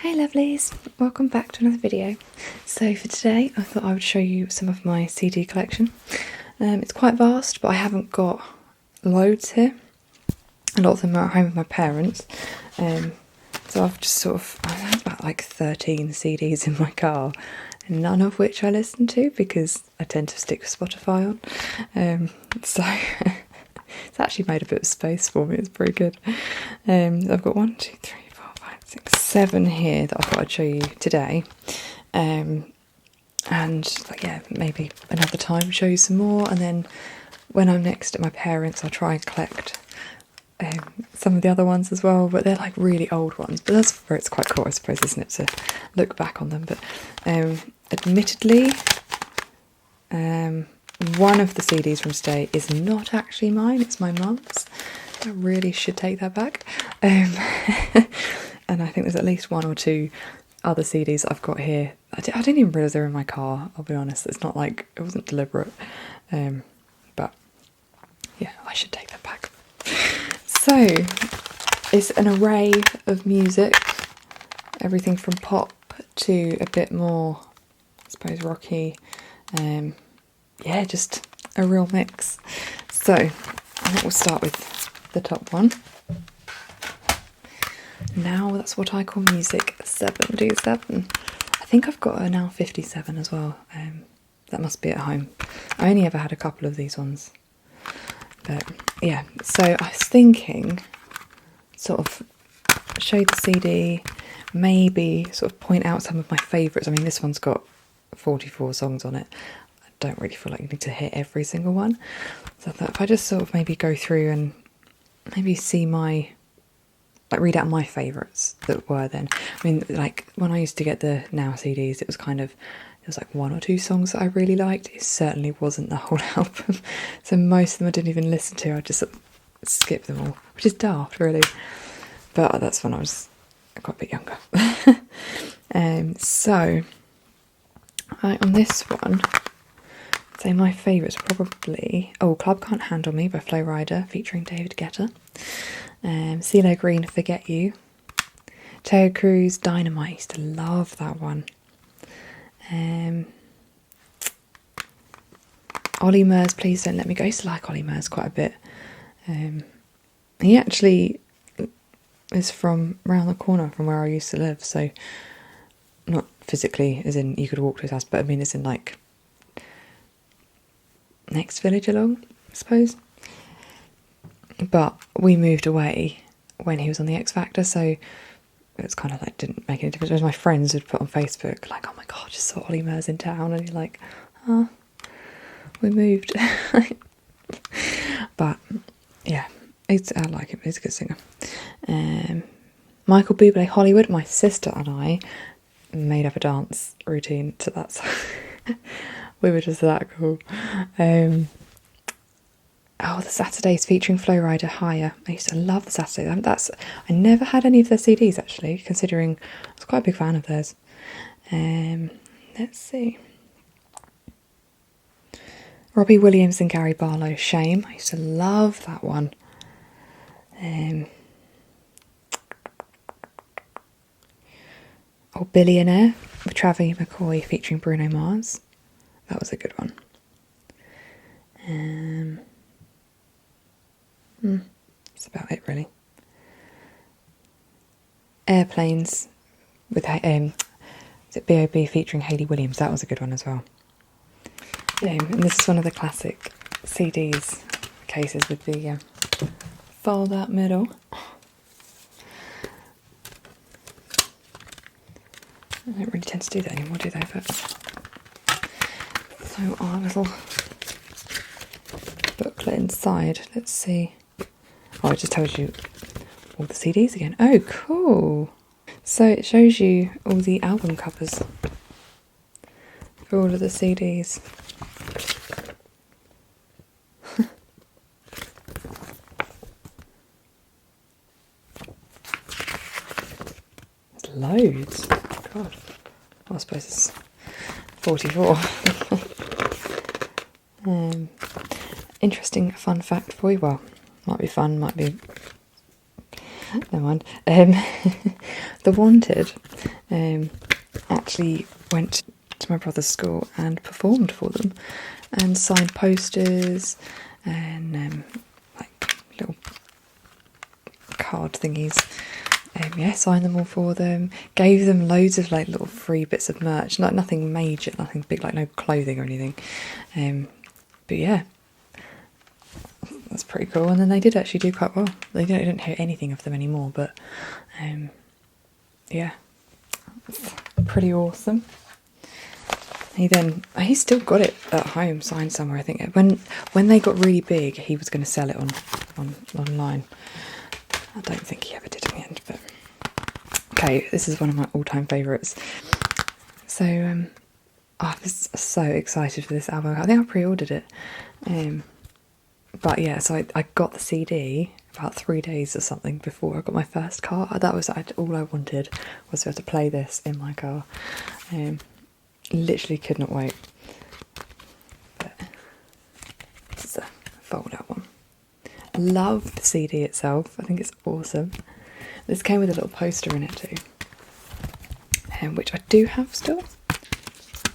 Hi lovelies, welcome back to another video. So for today I thought I would show you some of my CD collection. It's quite vast, but I haven't got loads here. A lot of them are at home with my parents. So I've just I have about like 13 CDs in my car, none of which I listen to because I tend to stick with Spotify on. So it's actually made a bit of space for me, it's pretty good. I've got 1, 2, 3, 4, 5, 6, 7 here that I thought I'd show you today. And yeah, maybe another time show you some more, and then when I'm next at my parents I'll try and collect some of the other ones as well, but they're like really old ones, but that's where it's quite cool, I suppose, isn't it, to look back on them. But admittedly, one of the CDs from today is not actually mine, it's my mum's. I really should take that back. And I think there's at least 1 or 2 other CDs I've got here. I didn't even realise they were in my car, I'll be honest. It's not like, it wasn't deliberate. But yeah, I should take that back. So, it's an array of music, everything from pop to a bit more, I suppose, rocky. Yeah, just a real mix. So, I think we'll start with the top one. Now that's what I call music 77. I think I've got a Now 57 as well. That must be at home. I only ever had a couple of these ones. But yeah, so I was thinking sort of show the CD, maybe sort of point out some of my favourites. I mean, this one's got 44 songs on it. I don't really feel like you need to hit every single one. So I thought if I just sort of maybe go through and maybe see my, like read out my favourites that were then. I mean, like when I used to get the Now CDs, it was kind of, there was like 1 or 2 songs that I really liked. It certainly wasn't the whole album. So most of them I didn't even listen to. I just sort of skipped them all, which is daft really. But that's when I was quite a bit younger. So on this one, I'd say my favourites probably, Club Can't Handle Me by Flo Rida featuring David Guetta. CeeLo Green, Forget You. Terry Crews, Dynamite. I used to love that one. Ollie Murs, Please Don't Let Me Go. I used to like Ollie Murs quite a bit. He actually is from round the corner from where I used to live, so not physically as in you could walk to his house, but I mean as in like next village along, I suppose. But we moved away when he was on the X Factor, so it's kind of like didn't make any difference. Whereas my friends would put on Facebook like, oh my god, just saw Ollie Murs in town, and you're like, oh, we moved. But yeah, I like him, he's a good singer. Michael Bublé, Hollywood. My sister and I made up a dance routine to that song. We were just that cool. The Saturdays featuring Flo Rida, Higher. I used to love the Saturdays. I never had any of their CDs actually, considering I was quite a big fan of theirs. Let's see. Robbie Williams and Gary Barlow, Shame. I used to love that one. Billionaire with Travie McCoy featuring Bruno Mars. That was a good one. That's about it really. Airplanes with is it B.O.B. featuring Hayley Williams. That was a good one as well. And this is one of the classic CDs cases with the fold out middle. I don't really tend to do that anymore, do they? But so our little booklet inside. Let's see. Oh, it just tells you all the CDs again. Oh, cool. So it shows you all the album covers for all of the CDs. There's loads. God. Well, I suppose it's 44. Interesting fun fact for you. Well, might be fun, might be Never mind. The Wanted actually went to my brother's school and performed for them and signed posters and like little card thingies. Yeah, signed them all for them. Gave them loads of like little free bits of merch, like nothing major, nothing big, like no clothing or anything. But yeah, that's pretty cool. And then they did actually do quite well. They didn't hear anything of them anymore, but yeah, pretty awesome. He's still got it at home, signed somewhere. I think when they got really big, he was going to sell it online. I don't think he ever did in the end, but okay, this is one of my all-time favourites. So I was so excited for this album. I think I pre-ordered it, but yeah, so I got the CD about 3 days or something before I got my first car. That was all I wanted, was to be able to play this in my car. Literally could not wait. But it's a fold-out one. Love the CD itself. I think it's awesome. This came with a little poster in it too, which I do have still.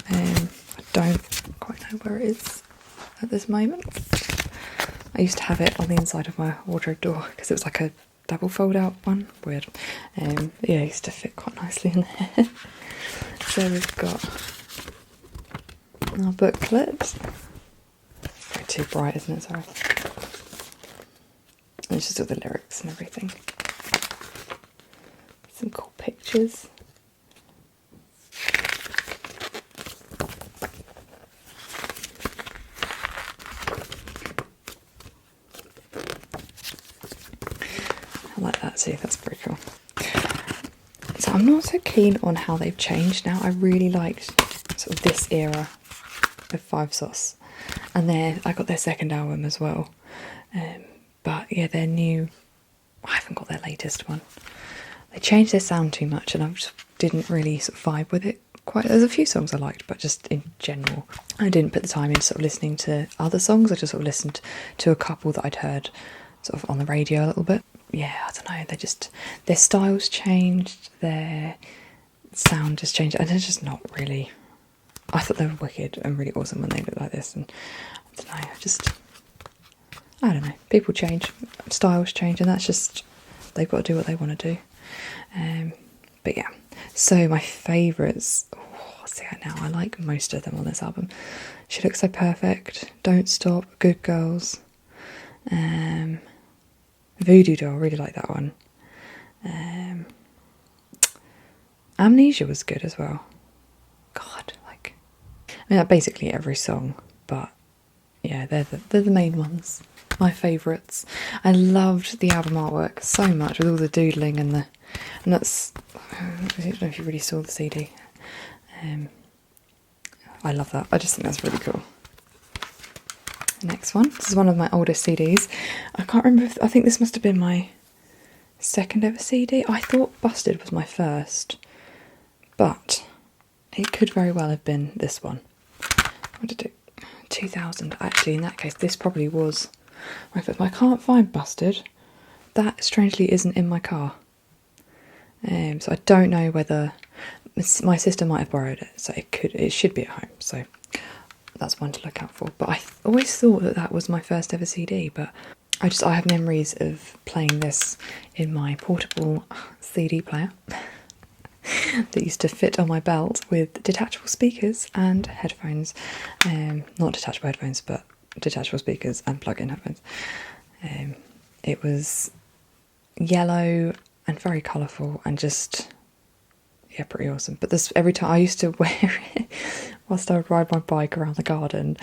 I don't quite know where it is at this moment. I used to have it on the inside of my wardrobe door because it was like a double fold-out one. Weird. Yeah, it used to fit quite nicely in there. So we've got our booklet. Very too bright, isn't it? Sorry. And it's just all the lyrics and everything. Some cool pictures. I like that too, that's pretty cool. So I'm not so keen on how they've changed now. I really liked sort of this era of Five Sauce. And I got their second album as well. But yeah, their new, I haven't got their latest one. They changed their sound too much and I just didn't really sort of vibe with it quite. There's a few songs I liked, but just in general, I didn't put the time into sort of listening to other songs. I just sort of listened to a couple that I'd heard sort of on the radio a little bit. Yeah, I don't know, their styles changed, their sound just changed, and it's just not really, I thought they were wicked and really awesome when they looked like this, and I don't know, people change, styles change, and that's just, they've got to do what they want to do. But yeah, so my favourites, see it now, I like most of them on this album. She Looks So Perfect, Don't Stop, Good Girls, Voodoo Doll, really like that one. Amnesia was good as well. God, basically every song, but yeah, they're the main ones. My favourites. I loved the album artwork so much with all the doodling and that's, I don't know if you really saw the CD. I love that. I just think that's really cool. Next one. This is one of my oldest CDs. I can't remember I think this must have been my second ever CD. I thought Busted was my first, but it could very well have been this one. What did it? 2000. Actually, in that case, this probably was my first. I can't find Busted. That strangely isn't in my car. So I don't know whether my sister might have borrowed it. So it should be at home. So that's one to look out for. But I always thought that was my first ever CD, but I have memories of playing this in my portable CD player that used to fit on my belt with detachable speakers and headphones. Not detachable headphones, but detachable speakers and plug-in headphones. It was yellow and very colourful and just, yeah, pretty awesome. But this, every time I used to wear it whilst I would ride my bike around the garden,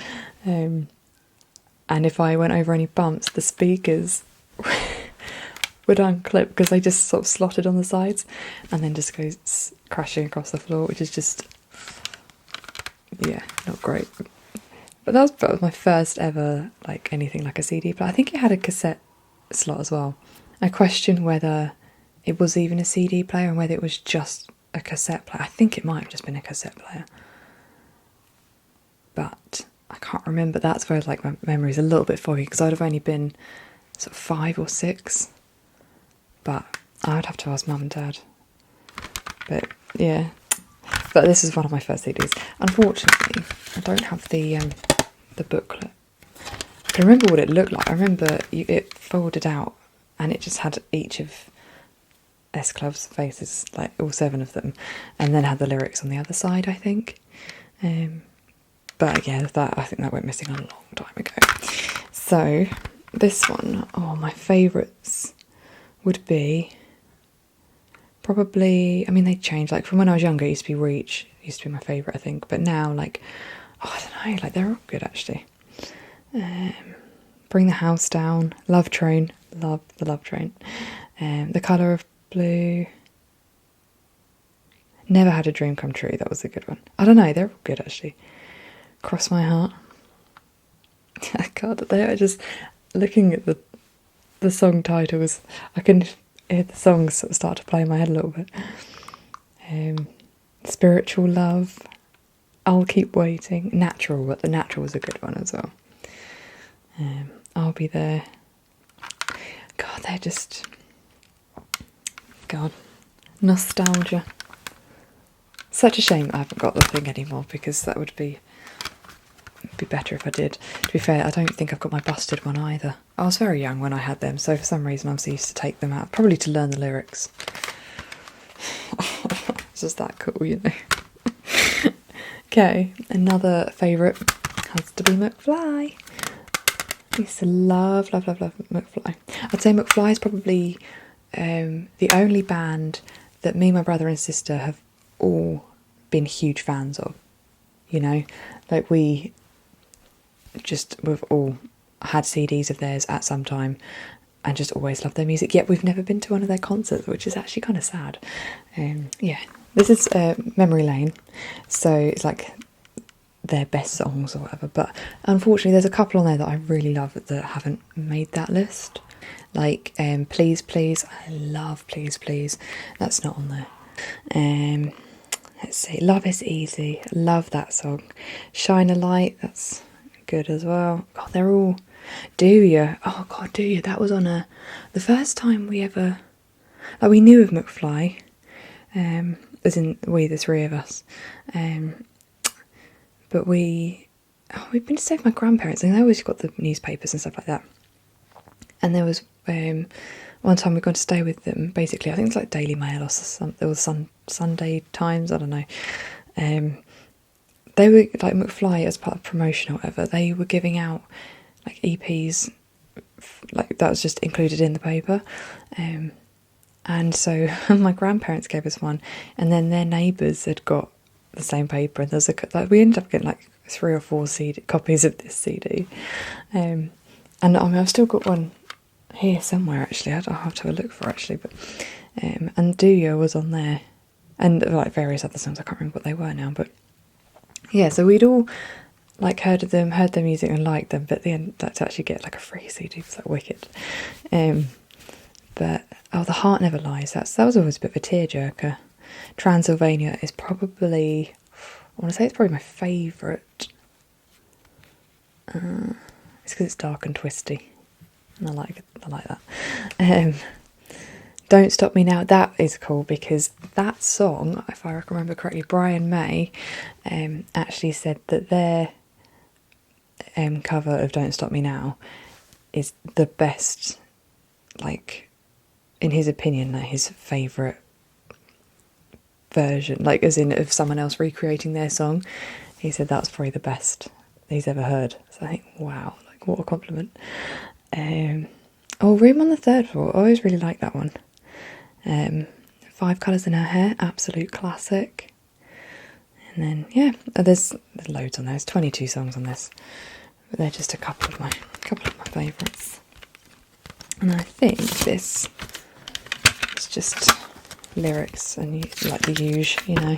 and if I went over any bumps, the speakers would unclip because they just sort of slotted on the sides and then just goes crashing across the floor, which is just, yeah, not great. But that was my first ever, like, anything like a CD player. I think it had a cassette slot as well. I question whether it was even a CD player and whether it was just a cassette player. I think it might have just been a cassette player, but I can't remember. That's where, like, my memory's a little bit foggy because I'd have only been sort of 5 or 6. But I would have to ask Mum and Dad. But yeah, but this is one of my first CDs. Unfortunately, I don't have the booklet. I can remember what it looked like. I remember it folded out, and it just had each of S Club's faces, like all 7 of them, and then had the lyrics on the other side, I think. But yeah, I think that went missing a long time ago. So this one, oh, my favourites would be probably, I mean, they changed. Like from when I was younger, it used to be Reach, it used to be my favourite, I think. But now, like, oh, I don't know, like they're all good actually. Bring the House Down, Love Train, love the Love Train. The Colour of Blue. Never Had a Dream Come True, that was a good one. I don't know, they're all good actually. Cross My Heart. God, they are just looking at the song titles. I can hear the songs sort of start to play in my head a little bit. Spiritual Love. I'll Keep Waiting. Natural, but the Natural was a good one as well. I'll Be There. God, they're just... God. Nostalgia. Such a shame that I haven't got the thing anymore, because that would be better if I did. To be fair, I don't think I've got my busted one either. I was very young when I had them, so for some reason I was used to take them out, probably to learn the lyrics. It's just that cool, you know. Okay, another favourite has to be McFly. I used to love McFly. I'd say McFly is probably the only band that me, my brother and sister have all been huge fans of. You know, like we've all had CDs of theirs at some time and just always loved their music, yet we've never been to one of their concerts, which is actually kind of sad. Yeah, this is Memory Lane, so it's like their best songs or whatever, but unfortunately there's a couple on there that I really love that haven't made that list, like Please Please. I love Please Please, that's not on there. Let's see, Love Is Easy, love that song. Shine a Light, that's good as well. God, they're all... Do Ya, oh God, Do Ya, that was on the first time we ever... Like, we knew of McFly, as in we, the 3 of us, but we've been to stay with my grandparents, and they always got the newspapers and stuff like that. And there was one time we'd gone to stay with them, basically, I think it's like Daily Mail or something, or Sunday Times, I don't know. They were, like McFly, as part of promotion or whatever, they were giving out like EPs, like that was just included in the paper. And so my grandparents gave us one, and then their neighbours had got the same paper, and there's we ended up getting like 3 or 4 copies of this CD. And I mean, I've still got one here somewhere actually. I'll have to have a look for it actually, but and Do Ya was on there, and like various other songs. I can't remember what they were now, but yeah. So we'd all like heard their music and liked them, but at the end, to actually get like a free CD was like wicked. But The Heart Never Lies. That was always a bit of a tearjerker. Transylvania is probably, I want to say it's probably my favourite. It's because it's dark and twisty, and I like that. Don't Stop Me Now, that is cool, because that song, if I remember correctly, Brian May actually said that their cover of Don't Stop Me Now is the best, like, in his opinion, his favourite version, like as in of someone else recreating their song. He said that was probably the best he's ever heard. So I think, wow, like what a compliment. Room on the Third Floor, I always really liked that one. 5 Colours in Her Hair, absolute classic. And then yeah, there's loads on there. There's 22 songs on this, but they're just a couple of my favourites. And I think this is just lyrics and like the usual, you know.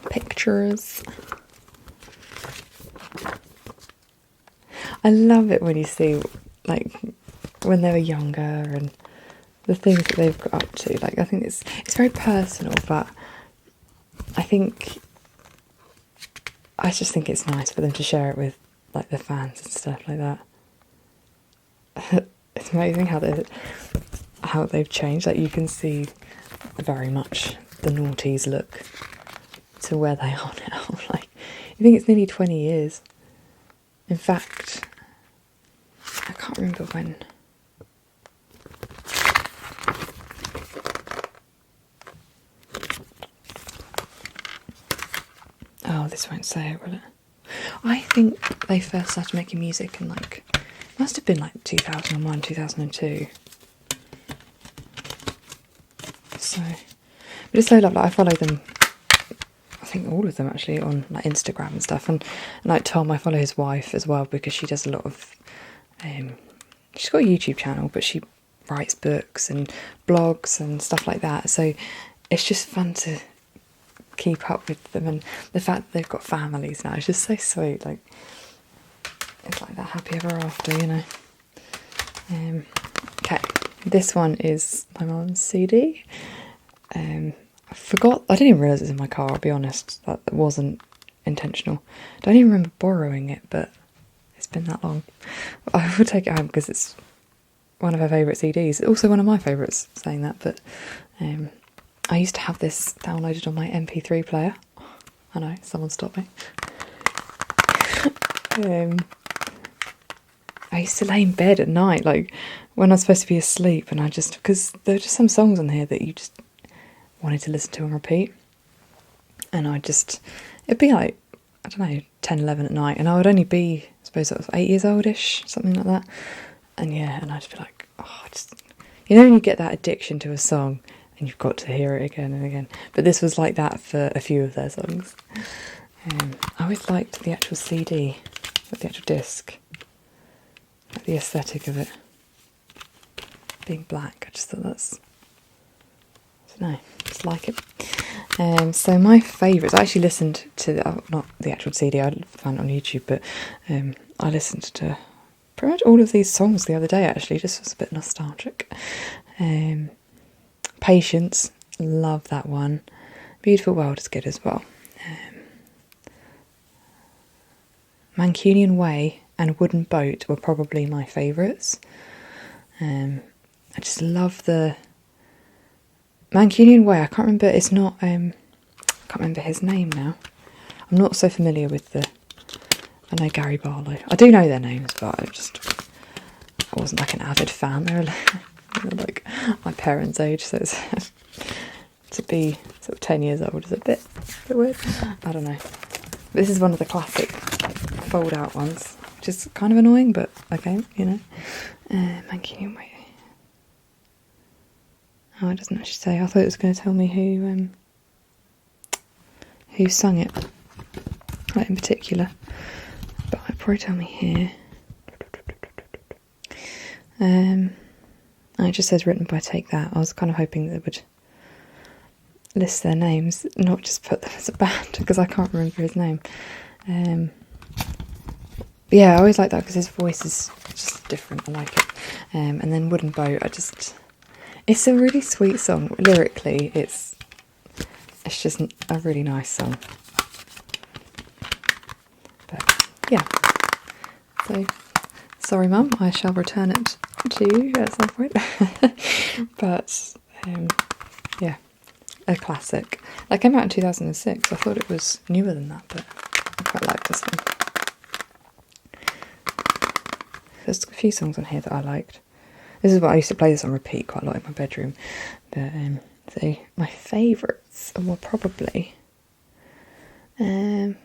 Pictures. I love it when you see like when they were younger and the things that they've got up to. Like, I think it's very personal, but I just think it's nice for them to share it with like the fans and stuff like that. it's amazing how they've changed. Like you can see very much the noughties look to where they are now. Like I think it's nearly 20 years. In fact, I can't remember when. Oh, this won't say it, will it? I think they first started making music in like, must have been like 2001, 2002. So, but it's so lovely. I follow them, I think all of them actually, on like Instagram and stuff. And like Tom, I follow his wife as well because she does a lot of, she's got a YouTube channel, but she writes books and blogs and stuff like that. So it's just fun to keep up with them, and the fact that they've got families now is just so sweet. Like it's like that happy ever after, you know. Okay, this one is my mum's CD. I forgot, I didn't even realise it was in my car, I'll be honest. That wasn't intentional. I don't even remember borrowing it, but it's been that long. I will take it home because it's one of her favourite CDs. Also one of my favourites, saying that, but I used to have this downloaded on my MP3 player. I know, someone stopped me. I used to lay in bed at night, like when I was supposed to be asleep, and because there are just some songs on here that you just wanted to listen to and repeat. And it'd be like, I don't know, 10, 11 at night, and I would only be, I suppose, sort of 8 years oldish, something like that. And yeah, and I'd be like, oh, you know when you get that addiction to a song, and you've got to hear it again and again. But this was like that for a few of their songs. I always liked the actual CD, the actual disc, like the aesthetic of it being black. I just thought I don't know, just like it. So my favourites, I actually listened to, not the actual CD, I found it on YouTube, but I listened to pretty much all of these songs the other day actually, just was a bit nostalgic. Patience, love that one. Beautiful World is good as well. Mancunian Way and Wooden Boat were probably my favourites. I just love the Mancunian Way. I can't remember, it's not, I can't remember his name now. I'm not so familiar with I know Gary Barlow. I do know their names, but I wasn't like an avid fan. They're like my parents' age, so to be sort of 10 years old is a bit weird. I don't know. This is one of the classic fold-out ones, which is kind of annoying, but okay, you know. Mancunian Way. Oh, it doesn't actually say. I thought it was going to tell me who sung it, like in particular. But it'll probably tell me here. It just says written by Take That. I was kind of hoping that it would list their names, not just put them as a band, because I can't remember his name. Yeah, I always like that because his voice is just different. I like it. And then Wooden Boat, it's a really sweet song. Lyrically, it's just a really nice song. But yeah, so sorry Mum, I shall return it to you at some point. But yeah, a classic. That came out in 2006. I thought it was newer than that, but I quite like this one. There's a few songs on here that I liked. This is what I used to play this on repeat quite a lot in my bedroom. But so my favourites were probably Turn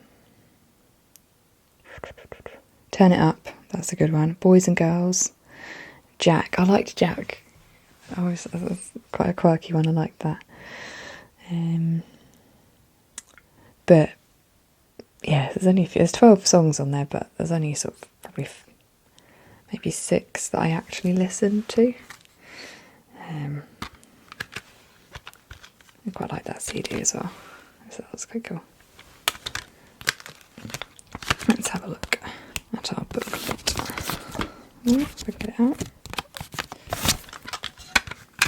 It Up. That's a good one. Boys and Girls. Jack. I liked Jack. That was quite a quirky one. I liked that. But yeah, there's 12 songs on there, but there's only sort of probably maybe 6 that I actually listened to. I quite like that CD as well, so that was quite cool. Let's have a look at our booklet. If I get it out.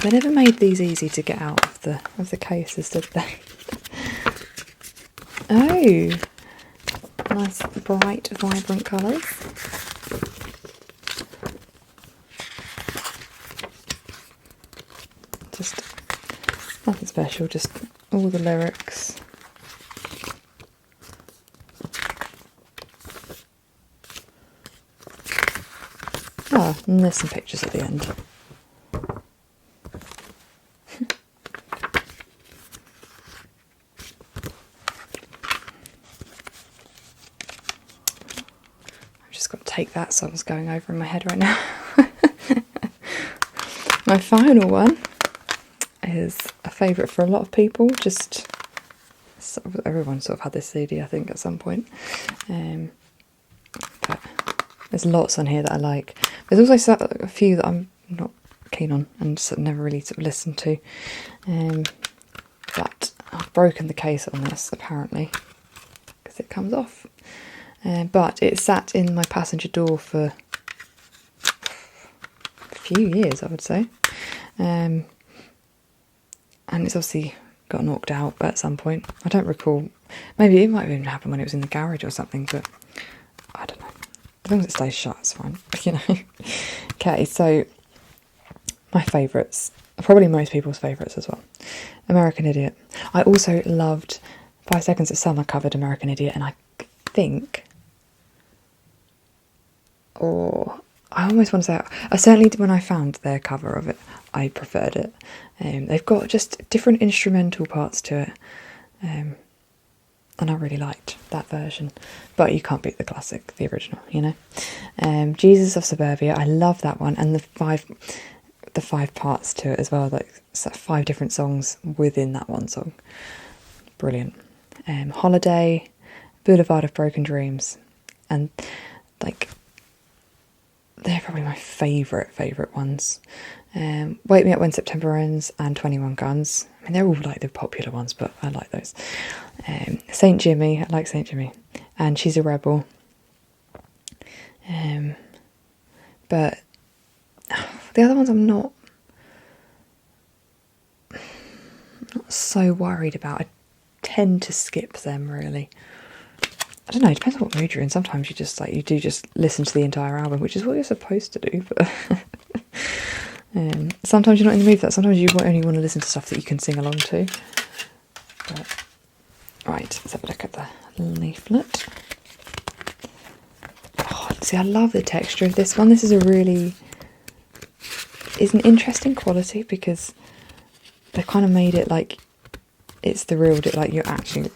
They never made these easy to get out of the cases, did they? Oh, nice bright, vibrant colours. Nothing special, just all the lyrics. Oh, and there's some pictures at the end. I've just got to take that song's going over in my head right now. My final one is a favourite for a lot of people, just everyone sort of had this CD I think at some point. But there's lots on here that I like. There's also a few that I'm not keen on and sort of never really sort of listened to. But I've broken the case on this apparently because it comes off. But it sat in my passenger door for a few years, I would say. And it's obviously got knocked out at some point. I don't recall. Maybe it might have even happened when it was in the garage or something, but I don't know. As long as it stays shut, it's fine, you know. Okay, so my favourites, probably most people's favourites as well. American Idiot. I also loved 5 Seconds of Summer covered American Idiot, and I think, or I almost want to say, I certainly, when I found their cover of it, I preferred it. They've got just different instrumental parts to it, and I really liked that version. But you can't beat the classic, the original, you know. Jesus of Suburbia, I love that one, and the five parts to it as well, like 5 different songs within that one song. Brilliant. Holiday, Boulevard of Broken Dreams, and like they're probably my favourite ones. Wake Me Up When September Ends and 21 Guns. I mean, they're all like the popular ones, but I like those. Saint Jimmy, I like Saint Jimmy, and She's a Rebel. But the other ones I'm not so worried about. I tend to skip them, really. I don't know, it depends on what mood you're in. Sometimes you just like, you do just listen to the entire album, which is what you're supposed to do, but sometimes you're not in the mood for that. Sometimes you only want to listen to stuff that you can sing along to. But, right, let's have a look at the leaflet. Oh, see, I love the texture of this one. This is it's an interesting quality because they've kind of made it like it's the real deal, like you're actually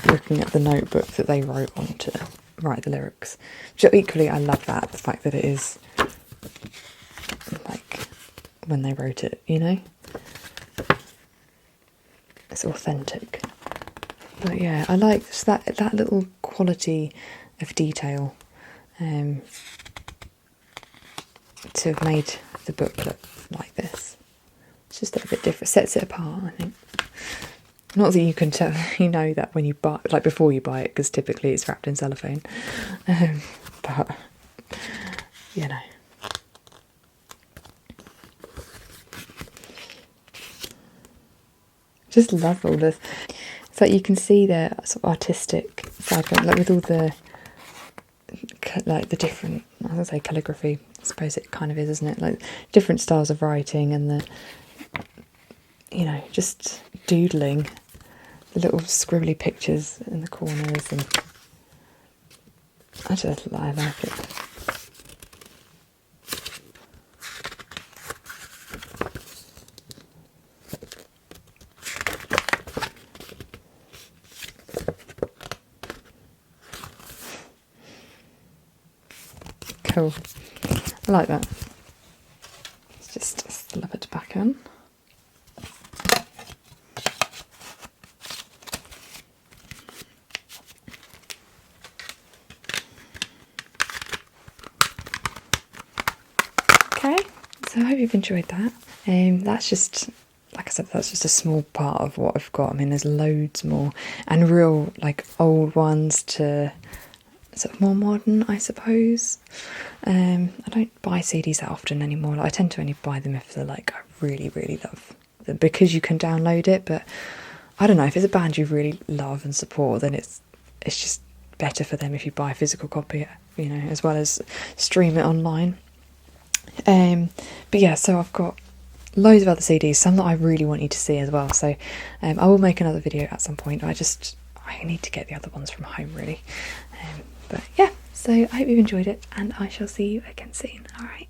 looking at the notebook that they wrote on to write the lyrics. Which equally, I love that, the fact that it is like when they wrote it, you know? It's authentic. But yeah, I like just that little quality of detail to have made the booklet like this. It's just a bit different, sets it apart, I think. Not that you can tell, you know that when you buy, like before you buy it, because typically it's wrapped in cellophane. But, you know. Just love all this. It's like you can see the sort of artistic side of it, like with all the, like the different, I was going to say calligraphy, I suppose it kind of is, isn't it? Like different styles of writing and the, you know, just doodling, the little scribbly pictures in the corners, and I like it. Cool. I like that. Let's just slip it back in. Okay, so I hope you've enjoyed that. That's just, like I said, that's just a small part of what I've got. I mean, there's loads more, and real, like, old ones to sort of more modern, I suppose. I don't buy CDs that often anymore. Like, I tend to only buy them if they're like, I really, really love them, because you can download it. But I don't know, if it's a band you really love and support, then it's just better for them if you buy a physical copy, you know, as well as stream it online. But yeah, so I've got loads of other CDs, some that I really want you to see as well. So I will make another video at some point. I need to get the other ones from home really. But yeah, so I hope you've enjoyed it, and I shall see you again soon. All right.